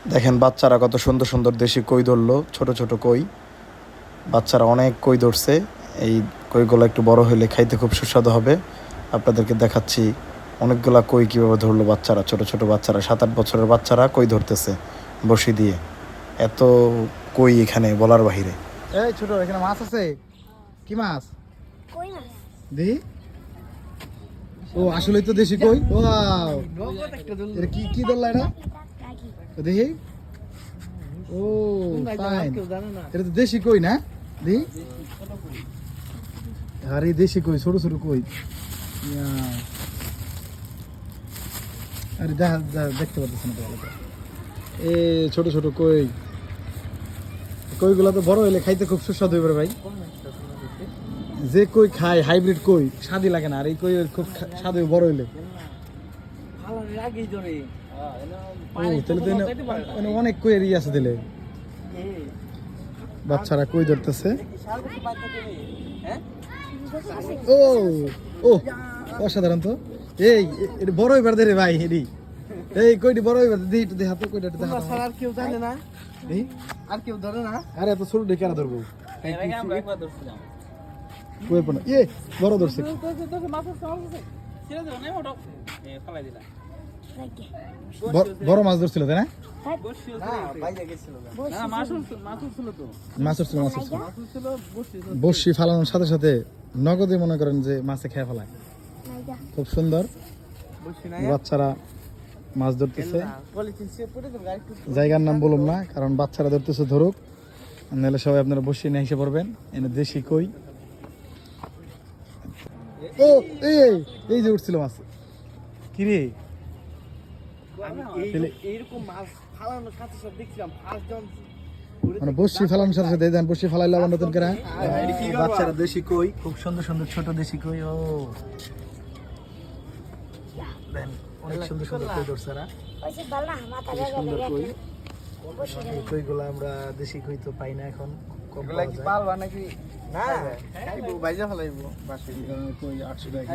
দেখেন বাচ্চারা কত সুন্দর সুন্দর দেশি কই ধরলো, ছোট ছোট কই। বাচ্চারা অনেক কই ধরছে। এই কইগুলো একটু বড় হলে খাইতে খুব সুস্বাদু হবে। আপনাদেরকে দেখাচ্ছি অনেকগুলা কই কীভাবে ধরলো বাচ্চারা, ছোট ছোট বাচ্চারা, 7-8 বছরের বাচ্চারা কই ধরতেছে বসি দিয়ে। এত কই এখানে বলার বাহিরে। এই ছোট, এখানে মাছ আছে। কি মাছ? কই মাছ। দেখি। ও আসলেই তো দেশি কই। ওয়াও, এটা কি কি ধরলা এটা? দেখি। ও ফাইন, এটা তো দেশি কই না? দেখি। আরে দেশি কই, ছোট ছোট কই। আরে দেখতে পাচ্ছি না তো। এ ছোট ছোট কই, কইগুলো তো বড় হইলে খাইতে খুব সুস্বাদু হবে ভাই। যে কই খায় হাইব্রিড কই স্বাদই লাগে না, আর এই কই খুব স্বাদ হবে বড় হইলে। অনেক কই এর আছে দিলে। বাচ্চারা কই ধরতেছে। ও ও অসাধারণ তো। এই এটা বড় হইবার দে রে ভাই। এডি এই কইটি বড় হইবার দি, একটু হাতে কইটা একটু দেখা। আর কেউ জানে না, এই আর কেউ ধরে না। আরে এত ছোট ডেকে আর ধরবো আমরা একবার ধরছিলাম। কই পড়া এ বড় ধরছে। বড় মাছ ধরছিল তাই না? মাছ ধরছিল। বসি ফালানোর সাথে সাথে নগদে মনে করেন যে মাছে খেয়ে ফেলায়। খুব সুন্দর। বাচ্চারা মাছ ধরতেছে। জায়গার নাম বলুন না, কারণ বাচ্চারা ধরতেছে ধরুক, নাহলে সবাই আপনারা বসে নিয়ে এসে পড়বেন। এনে দেশি কই। ও এই যে উঠছিল মাছ। কি রে? মানে বসি ফালানোর সাথে সাথে দেন, বসি ফালাইলে আবার নতুন করে বাচ্চারা দেশি কই, খুব সুন্দর সুন্দর ছোট দেশি কই। ও দেন, অনেক সুন্দর সুন্দর কই ধরছারা। সুন্দর কই। এই কইগুলো আমরা দেশি কই তো পাই না এখন, কম পাওয়া যায়। নাকি না, ভাইজা ফেলাইবো বাসে। কই 800 টাকা।